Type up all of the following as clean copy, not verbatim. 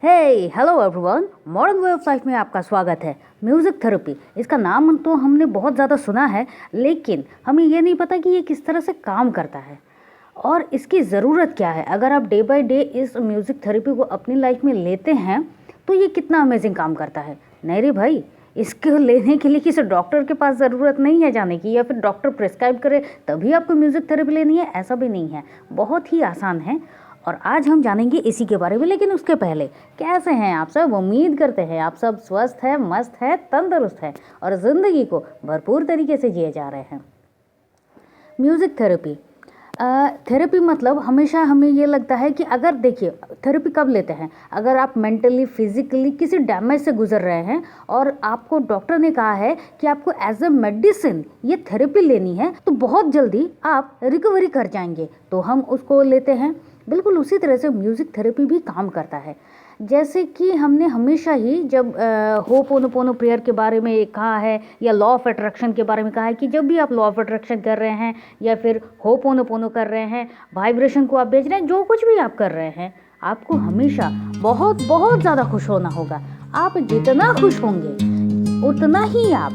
Hello everyone, modern way of life में आपका स्वागत है। म्यूज़िक थेरेपी, इसका नाम तो हमने बहुत ज़्यादा सुना है, लेकिन हमें ये नहीं पता कि ये किस तरह से काम करता है और इसकी ज़रूरत क्या है। अगर आप डे बाय डे इस म्यूज़िक थेरेपी को अपनी लाइफ में लेते हैं तो ये कितना अमेजिंग काम करता है। नहीं रे भाई, इसको लेने के लिए किसी डॉक्टर के पास ज़रूरत नहीं है जाने की, या फिर डॉक्टर प्रिस्क्राइब करे तभी आपको म्यूज़िक थेरेपी लेनी है, ऐसा भी नहीं है। बहुत ही आसान है और आज हम जानेंगे इसी के बारे में। लेकिन उसके पहले, कैसे हैं आप सब? उम्मीद करते हैं आप सब स्वस्थ हैं, मस्त हैं, तंदुरुस्त हैं और ज़िंदगी को भरपूर तरीके से जिए जा रहे हैं। म्यूज़िक थेरेपी थेरेपी मतलब हमेशा हमें ये लगता है कि अगर देखिए, थेरेपी कब लेते हैं? अगर आप मेंटली फिजिकली किसी डैमेज से गुजर रहे हैं और आपको डॉक्टर ने कहा है कि आपको एज ए मेडिसिन ये थेरेपी लेनी है, तो बहुत जल्दी आप रिकवरी कर जाएंगे, तो हम उसको लेते हैं। बिल्कुल उसी तरह से म्यूज़िक थेरेपी भी काम करता है। जैसे कि हमने हमेशा ही जब होपोनोपोनो प्रेयर के बारे में कहा है या लॉ ऑफ अट्रैक्शन के बारे में कहा है कि जब भी आप लॉ ऑफ अट्रैक्शन कर रहे हैं या फिर होपोनोपोनो कर रहे हैं, वाइब्रेशन को आप भेज रहे हैं, जो कुछ भी आप कर रहे हैं, आपको हमेशा बहुत बहुत ज़्यादा खुश होना होगा। आप जितना खुश होंगे उतना ही आप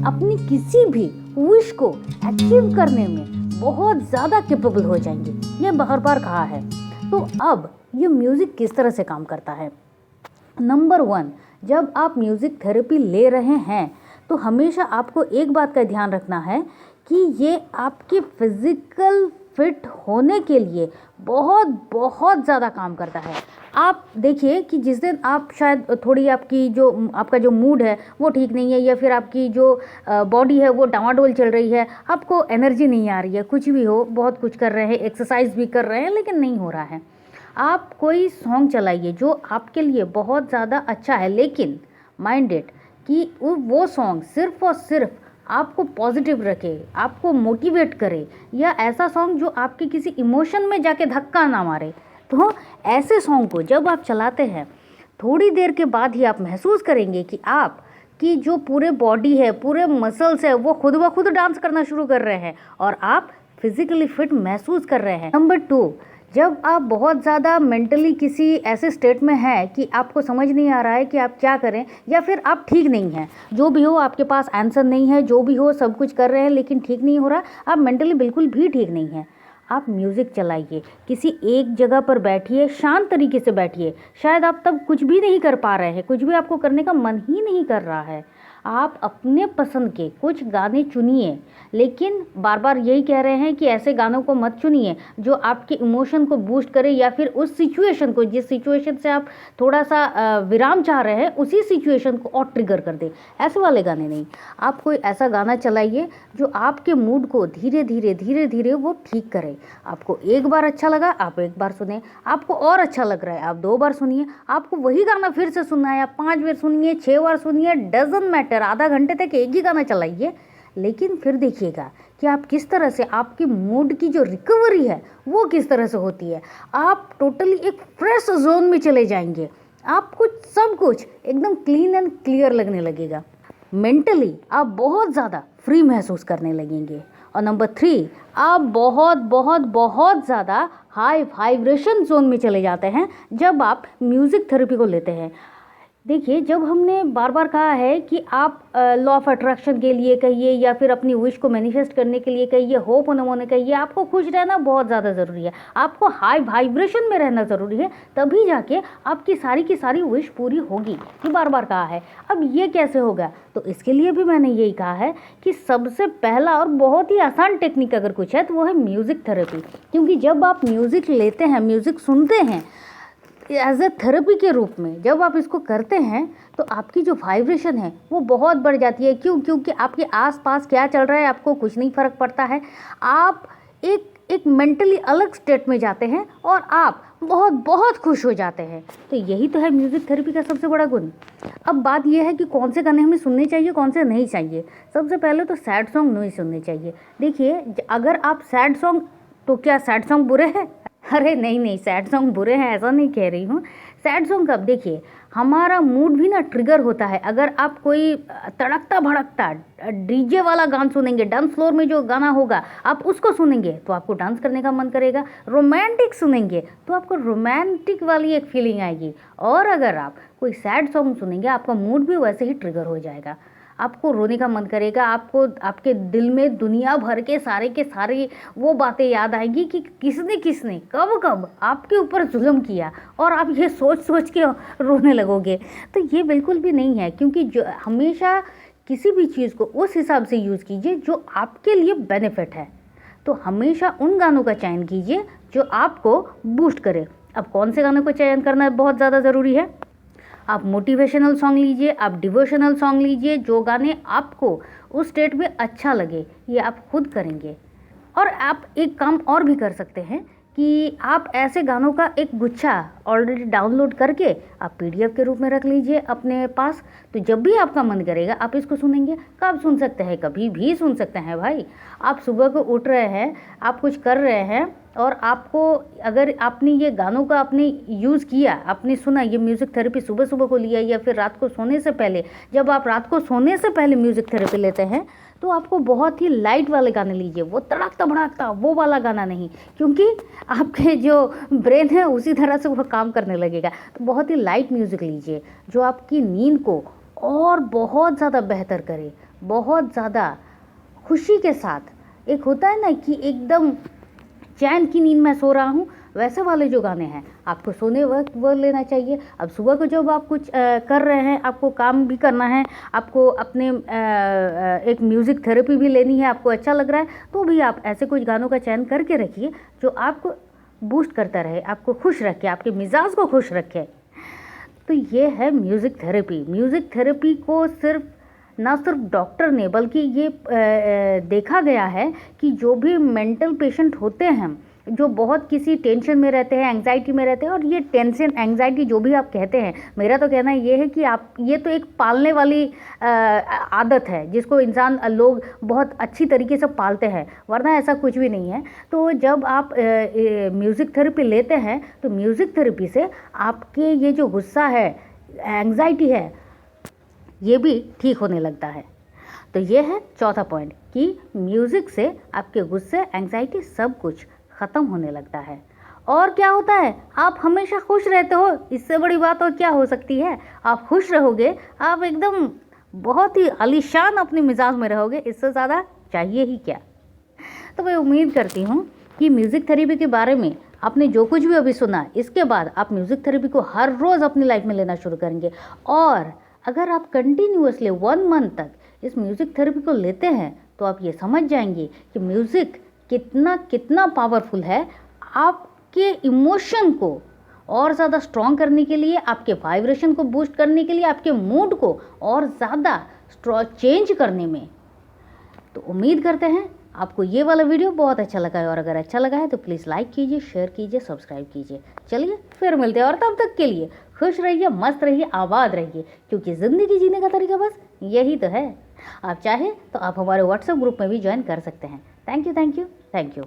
अपनी किसी भी विश को अचीव करने में बहुत ज़्यादा कैपेबल हो जाएंगे। ये बार बार कहा है। तो अब ये म्यूज़िक किस तरह से काम करता है? नंबर 1, जब आप म्यूज़िक थेरेपी ले रहे हैं तो हमेशा आपको एक बात का ध्यान रखना है कि ये आपके फिज़िकल फिट होने के लिए बहुत बहुत ज़्यादा काम करता है। आप देखिए कि जिस दिन आप शायद थोड़ी आपका जो मूड है वो ठीक नहीं है, या फिर आपकी जो बॉडी है वो डामाडोल चल रही है, आपको एनर्जी नहीं आ रही है, कुछ भी हो, बहुत कुछ कर रहे हैं, एक्सरसाइज भी कर रहे हैं लेकिन नहीं हो रहा है, आप कोई सॉन्ग चलाइए जो आपके लिए बहुत ज़्यादा अच्छा है, लेकिन माइंड इट कि वो सॉन्ग सिर्फ़ और सिर्फ आपको पॉजिटिव रखे, आपको मोटिवेट करे, या ऐसा सॉन्ग जो आपके किसी इमोशन में जाके धक्का ना मारे। तो ऐसे सॉन्ग को जब आप चलाते हैं, थोड़ी देर के बाद ही आप महसूस करेंगे कि आप की जो पूरे बॉडी है, पूरे मसल्स है, वो खुद ब खुद डांस करना शुरू कर रहे हैं और आप फिज़िकली फिट महसूस कर रहे हैं। नंबर 2, जब आप बहुत ज़्यादा मेंटली किसी ऐसे स्टेट में हैं कि आपको समझ नहीं आ रहा है कि आप क्या करें, या फिर आप ठीक नहीं हैं, जो भी हो आपके पास आंसर नहीं है, जो भी हो सब कुछ कर रहे हैं लेकिन ठीक नहीं हो रहा, आप मेंटली बिल्कुल भी ठीक नहीं हैं, आप म्यूज़िक चलाइए, किसी एक जगह पर बैठिए, शांत तरीके से बैठिए। शायद आप तब कुछ भी नहीं कर पा रहे हैं, कुछ भी आपको करने का मन ही नहीं कर रहा है, आप अपने पसंद के कुछ गाने चुनिए, लेकिन बार बार यही कह रहे हैं कि ऐसे गानों को मत चुनिए जो आपके इमोशन को बूस्ट करे, या फिर उस सिचुएशन को, जिस सिचुएशन से आप थोड़ा सा विराम चाह रहे हैं, उसी सिचुएशन को और ट्रिगर कर दे। ऐसे वाले गाने नहीं, आप कोई ऐसा गाना चलाइए जो आपके मूड को धीरे धीरे वो ठीक करे। आपको एक बार अच्छा लगा, आप एक बार सुने, आपको और अच्छा लग रहा है, आप 2 बार सुनिए, आपको वही गाना फिर से सुनना है, आप 5 बार सुनिए, 6 बार सुनिए, डजंट मैटर, आधा घंटे तक एक ही गाना चलाइए, लेकिन फिर देखिएगा कि आप किस तरह से, आपकी मूड की जो रिकवरी है वो किस तरह से होती है। आप टोटली एक फ्रेश जोन में चले जाएंगे, आपको सब कुछ एकदम क्लीन एंड क्लियर लगने लगेगा, मेंटली आप बहुत ज़्यादा फ्री महसूस करने लगेंगे। और नंबर 3, आप बहुत बहुत बहुत ज़्यादा हाई वाइब्रेशन जोन में चले जाते हैं जब आप म्यूज़िक थेरेपी को लेते हैं। देखिए, जब हमने बार बार कहा है कि आप लॉ ऑफ अट्रैक्शन के लिए कहिए या फिर अपनी विश को मैनिफेस्ट करने के लिए कहिए, होप होने कहिए, आपको खुश रहना बहुत ज़्यादा ज़रूरी है, आपको हाई वाइब्रेशन में रहना ज़रूरी है, तभी जाके आपकी सारी की सारी विश पूरी होगी। ये बार बार कहा है। अब ये कैसे होगा? तो इसके लिए भी मैंने यही कहा है कि सबसे पहला और बहुत ही आसान टेक्निक अगर कुछ है तो वो है म्यूज़िक थेरेपी। क्योंकि जब आप म्यूज़िक लेते हैं, म्यूज़िक सुनते हैं एज ए थेरेपी के रूप में, जब आप इसको करते हैं तो आपकी जो वाइब्रेशन है वो बहुत बढ़ जाती है। क्योंकि आपके आसपास क्या चल रहा है आपको कुछ नहीं फ़र्क पड़ता है, आप एक मेंटली अलग स्टेट में जाते हैं और आप बहुत बहुत खुश हो जाते हैं। तो यही तो है म्यूज़िक थेरेपी का सबसे बड़ा गुण। अब बात यह है कि कौन से गाने हमें सुनने चाहिए, कौन से नहीं चाहिए। सबसे पहले तो सैड सॉन्ग नहीं सुनने चाहिए। देखिए, अगर आप सैड सॉन्ग, तो क्या सैड सॉन्ग बुरे हैं? अरे नहीं, सैड सॉन्ग बुरे हैं ऐसा नहीं कह रही हूँ। सैड सॉन्ग कब, देखिए हमारा मूड भी ना ट्रिगर होता है। अगर आप कोई तड़कता भड़कता डीजे वाला गाना सुनेंगे, डांस फ्लोर में जो गाना होगा आप उसको सुनेंगे तो आपको डांस करने का मन करेगा। रोमांटिक सुनेंगे तो आपको रोमांटिक वाली एक फीलिंग आएगी। और अगर आप कोई सैड सॉन्ग सुनेंगे आपका मूड भी वैसे ही ट्रिगर हो जाएगा, आपको रोने का मन करेगा। आपको आपके दिल में दुनिया भर के सारे वो बातें याद आएंगी कि किसने किसने कब कब आपके ऊपर जुल्म किया, और आप ये सोच सोच के रोने लगोगे। तो ये बिल्कुल भी नहीं है, क्योंकि जो हमेशा किसी भी चीज़ को उस हिसाब से यूज़ कीजिए जो आपके लिए बेनिफिट है। तो हमेशा उन गानों का चयन कीजिए जो आपको बूस्ट करे। अब कौन से गानों का चयन करना बहुत ज़्यादा ज़रूरी है। आप मोटिवेशनल सॉन्ग लीजिए, आप डिवोशनल सॉन्ग लीजिए, जो गाने आपको उस स्टेट में अच्छा लगे ये आप खुद करेंगे। और आप एक काम और भी कर सकते हैं कि आप ऐसे गानों का एक गुच्छा ऑलरेडी डाउनलोड करके आप पीडीएफ के रूप में रख लीजिए अपने पास। तो जब भी आपका मन करेगा आप इसको सुनेंगे। कब सुन सकते हैं, कभी भी सुन सकते हैं भाई। आप सुबह को उठ रहे हैं, आप कुछ कर रहे हैं और आपको अगर आपने ये गानों का आपने यूज़ किया, आपने सुना, ये म्यूज़िक थेरेपी सुबह सुबह को लिया या फिर रात को सोने से पहले, जब आप रात को सोने से पहले म्यूज़िक थेरेपी लेते हैं तो आपको बहुत ही लाइट वाले गाने लीजिए, वो तड़कता भड़कता वो वाला गाना नहीं, क्योंकि आपके जो ब्रेन है उसी तरह से वो काम करने लगेगा। तो बहुत ही लाइट म्यूज़िक लीजिए जो आपकी नींद को और बहुत ज़्यादा बेहतर करे, बहुत ज़्यादा खुशी के साथ। एक होता है ना कि एकदम चैन की नींद में सो रहा हूँ, वैसे वाले जो गाने हैं आपको सोने वक्त वो लेना चाहिए। अब सुबह को जब आप कुछ कर रहे हैं, आपको काम भी करना है, आपको अपने एक म्यूज़िक थेरेपी भी लेनी है, आपको अच्छा लग रहा है, तो भी आप ऐसे कुछ गानों का चयन करके रखिए जो आपको बूस्ट करता रहे, आपको खुश रखे, आपके मिजाज को खुश रखे। तो ये है म्यूज़िक थेरेपी। म्यूज़िक थेरेपी को ना सिर्फ डॉक्टर ने, बल्कि ये देखा गया है कि जो भी मेंटल पेशेंट होते हैं, जो बहुत किसी टेंशन में रहते हैं, एंग्जाइटी में रहते हैं, और ये टेंशन एंग्जाइटी जो भी आप कहते हैं, मेरा तो कहना ये है कि आप ये तो एक पालने वाली आदत है जिसको इंसान लोग बहुत अच्छी तरीके से पालते हैं, वरना ऐसा कुछ भी नहीं है। तो जब आप म्यूज़िक थेरेपी लेते हैं तो म्यूज़िक थेरेपी से आपके ये जो गुस्सा है, एंग्जाइटी है, ये भी ठीक होने लगता है। तो ये है चौथा पॉइंट कि म्यूज़िक से आपके गुस्से, एंग्जाइटी सब कुछ ख़त्म होने लगता है। और क्या होता है, आप हमेशा खुश रहते हो। इससे बड़ी बात और क्या हो सकती है। आप खुश रहोगे, आप एकदम बहुत ही आलीशान अपने मिजाज में रहोगे, इससे ज़्यादा चाहिए ही क्या। तो मैं उम्मीद करती हूँ कि म्यूज़िक थेरेपी के बारे में आपने जो कुछ भी अभी सुना, इसके बाद आप म्यूज़िक थेरेपी को हर रोज़ अपनी लाइफ में लेना शुरू करेंगे। और अगर आप कंटिन्यूअसली 1 मंथ तक इस म्यूज़िक थेरेपी को लेते हैं तो आप ये समझ जाएंगे कि म्यूज़िक कितना पावरफुल है आपके इमोशन को और ज़्यादा स्ट्रॉन्ग करने के लिए, आपके वाइब्रेशन को बूस्ट करने के लिए, आपके मूड को और ज़्यादा चेंज करने में। तो उम्मीद करते हैं आपको ये वाला वीडियो बहुत अच्छा लगा है, और अगर अच्छा लगा है तो प्लीज़ लाइक कीजिए, शेयर कीजिए, सब्सक्राइब कीजिए। चलिए फिर मिलते हैं, और तब तक के लिए खुश रहिए, मस्त रहिए, आबाद रहिए, क्योंकि ज़िंदगी जीने का तरीका बस यही तो है। आप चाहें तो आप हमारे व्हाट्सएप ग्रुप में भी ज्वाइन कर सकते हैं। Thank you.